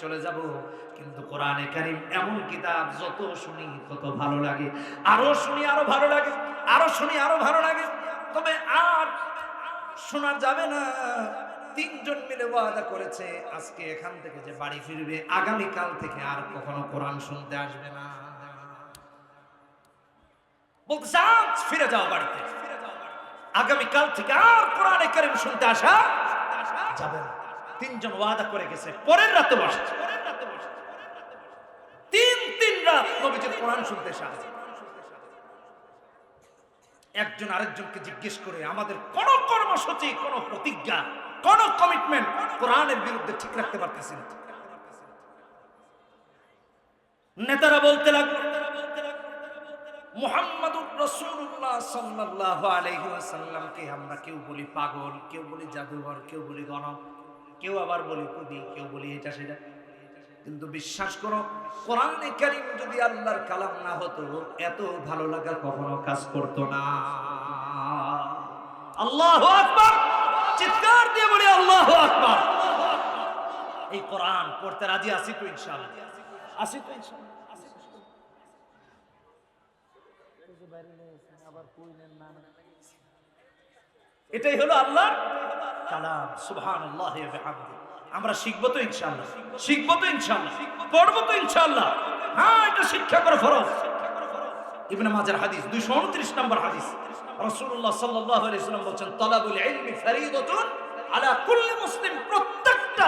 চলে যাব, কিন্তু কোরআনে কারীম এমন কিতাব যত শুনি তত ভালো লাগে, আরো শুনি আরো ভালো লাগে, আরো শুনি আরো ভালো লাগে। তবে আর শোনা যাবে না। তিনজন মিলে ওয়াদা করেছে আজকে এখান থেকে যে বাড়ি ফিরবে, আগামীকাল থেকে আর কখনো কোরআন শুনতে আসবে না। বলতেছে আজ ফিরে যাও বাড়িতে, আগামীকাল থেকে আর কোরআনে কারীম শুনতে আসা যাবে না। তিনজন ওয়াদা করে গেছে, পরের রাতে বসছে, তিন রাত নবীজির কোরআন শুনতে আসা। একজন আরেকজনকে জিজ্ঞেস করে আমাদের কোন কর্মসূচি, কোন প্রতিজ্ঞা, কোন কমিটমেন্ট কোরআনের বিরুদ্ধে ঠিক রাখতে পারতেছি না। নেতারা বলতে লাগলো মুহাম্মাদুর রাসূলুল্লাহ সাল্লাল্লাহু আলাইহি ওয়াসাল্লামকে আমরা কেউ বলি পাগল, কেউ বলি জাদুঘর, কেউ বলি গণক, কেউ আবার বলি কবি, কেউ বলি এটা সেটা। কিন্তু বিশ্বাস করো কোরআনে কারীম যদি আল্লাহর কালাম না হতো এত ভালো লাগা কখনো কাজ করতো না। আল্লাহু আকবার, চিৎকার দিয়ে বলি আল্লাহু আকবার। এই কোরআন পড়তে রাজি আছি তো ইনশাআল্লাহ, আছি তো ইনশাআল্লাহ। এটাই হলো আল্লাহর কালাম, সুবহানাল্লাহি ওয়া বিহামদিহি। আমরা শিখবো তো ইনশাআল্লাহ, শিখবো তো ইনশাআল্লাহ, পড়বো তো ইনশাআল্লাহ। হ্যাঁ, এটা শিক্ষা করা ফরজ। ইবনে মাজার হাদিস 229 নম্বর হাদিস, রাসূলুল্লাহ সাল্লাল্লাহু আলাইহি ওয়াসাল্লাম বলেন তালাবুল ইলমি ফরিদাতুন আলা কুল্লি মুসলিম, প্রত্যেকটা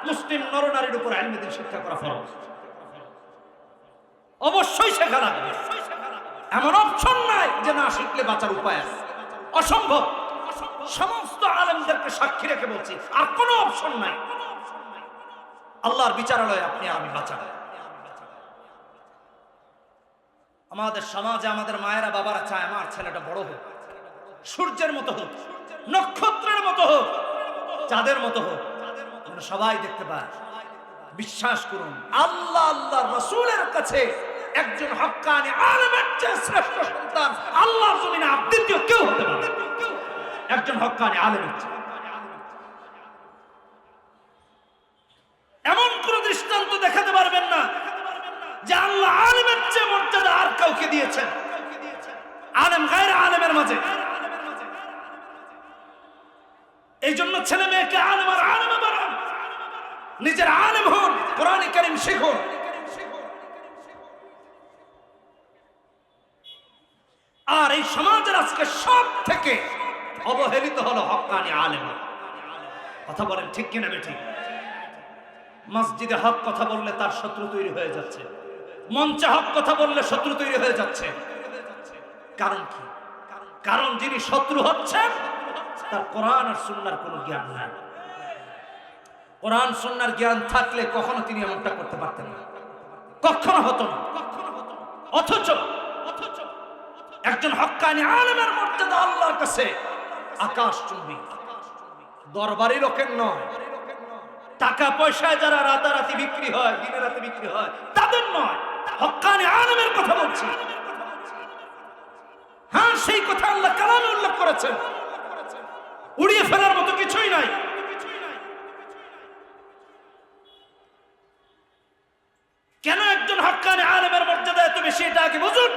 মুসলিম নরনারীর উপর ইলম দ্বীন শিক্ষা করা ফরজ। অবশ্যই শেখা লাগবে, এমন অপশন নাই যে না শিখলে বাঁচার উপায় আছে, অসম্ভব। সমস্ত আলেমদেরকে সাক্ষী রেখে বলছি আর কোনো অপশন নাই। আল্লাহর বিচারালয়ে আপনি আমি বাঁচা। আমাদের সমাজে আমাদের মায়েরা বাবারা চায় আমার ছেলেটা বড় হোক, সূর্যের মতো হোক, নক্ষত্রের মতো হোক, চাঁদের মতো হোক, আমরা সবাই দেখতে পাই। বিশ্বাস করুন আল্লাহ আল্লাহর রাসূলের কাছে একজন হক্কানি আলেমের চেয়ে শ্রেষ্ঠ সন্তান আল্লাহর জমিনে আর দ্বিতীয় কেউ হতে পারে না। একজন হক্কানি আলেমের চেয়ে এমন কোন দৃষ্টান্ত দেখাতে পারবেন না যে আল্লাহ আলেমের চেয়ে মর্যাদা আর কাউকে দিয়েছেন আলেম গায়রে আলেমের মাঝে। এই জন্য ছেলে মেয়েকে আলেম আর আলেমে বানান, নিজের আলেম হন, কোরআন কারীম শিখুন। আর এই সমাজের আজকে সব থেকে অবহেলিত হলো হক্কানি আলেম। কথা বলেন ঠিক কিনা বেঠিক? মসজিদে হক কথা বললে তার শত্রু তৈরি হয়ে যাচ্ছে, মঞ্চে হক কথা বললে শত্রু তৈরি হয়ে যাচ্ছে। কারণ কি? কারণ যিনি শত্রু হচ্ছেন তার কোরআন আর সুন্নাহর কোনো জ্ঞান নাই। কোরআন সুন্নাহর জ্ঞান থাকলে কখনো তিনি এমনটা করতে পারতেন না, কখনো হতো না। অথচ একজন হক্কানি আলেমের মর্যাদা আল্লাহর কাছে আকাশচুম্বী। দরবারি লোকের নয়, টাকা পয়সায় যারা রাতারাতি বিক্রি হয়, দিনে রাতে বিক্রি হয়, তাদের নয়, হক্কানি আলেমের কথা বলছি। হ্যাঁ, সেই কথা আল্লাহ কালামে উল্লেখ করেছেন, উড়িয়ে ফেলার মতো কিছুই নাই। কেন একজন হক্কানি আলেমের মর্যাদা এত বেশি এটা আগে বুঝুন।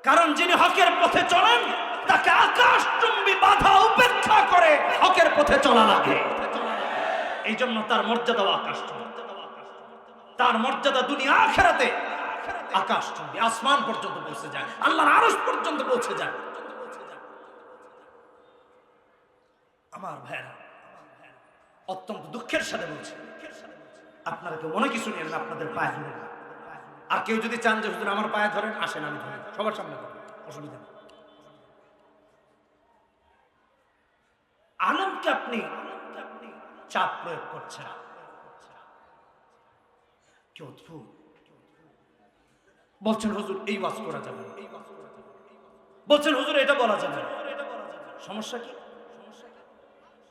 কারণ যিনি হকের পথে চলেন তাকে আকাশচুম্বী বাধা উপেক্ষা করে হকের পথে চলা লাগে। এই জন্য তার মর্যাদা আকাশচুম্বী, তার মর্যাদা দুনিয়া আখিরাতে আকাশচুম্বী, আসমান পর্যন্ত পৌঁছে যায়, আল্লাহর আরশ পর্যন্ত পৌঁছে যায়। আমার ভাইরা, অত্যন্ত দুঃখের সাথে বলছি, আপনারা কেউ মনে কিছু নিয়েন না, আপনাদের পায়ে ধরে। আর কেউ যদি চান যে হুজুর আমার পায়ে ধরেন, আসেন আমি ধরেন, সবার সামনে ধরেন, অসুবিধা নেই। আলেমকে আপনি চাপ প্রয়োগ করছেন, কি অদ্ভুত। বলছেন হুজুর এই ওয়াজ করা যাবে না, বলছেন হুজুর এটা বলা যাবে না। সমস্যা কি?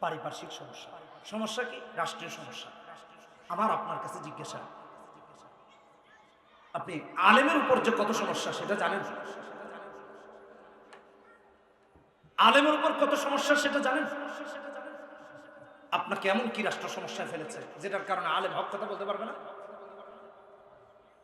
পারিপার্শ্বিক সমস্যা। সমস্যা কি? রাষ্ট্রীয় সমস্যা। আমার আপনার কাছে জিজ্ঞাসা, আপনি আলেমের উপর যে কত সমস্যা সেটা জানেন? আলেমের উপর কত সমস্যা সেটা জানেন? আপনাকে এমন কি রাষ্ট্র সমস্যায় ফেলেছে যেটার কারণে আলেম হক কথা বলতে পারবে না?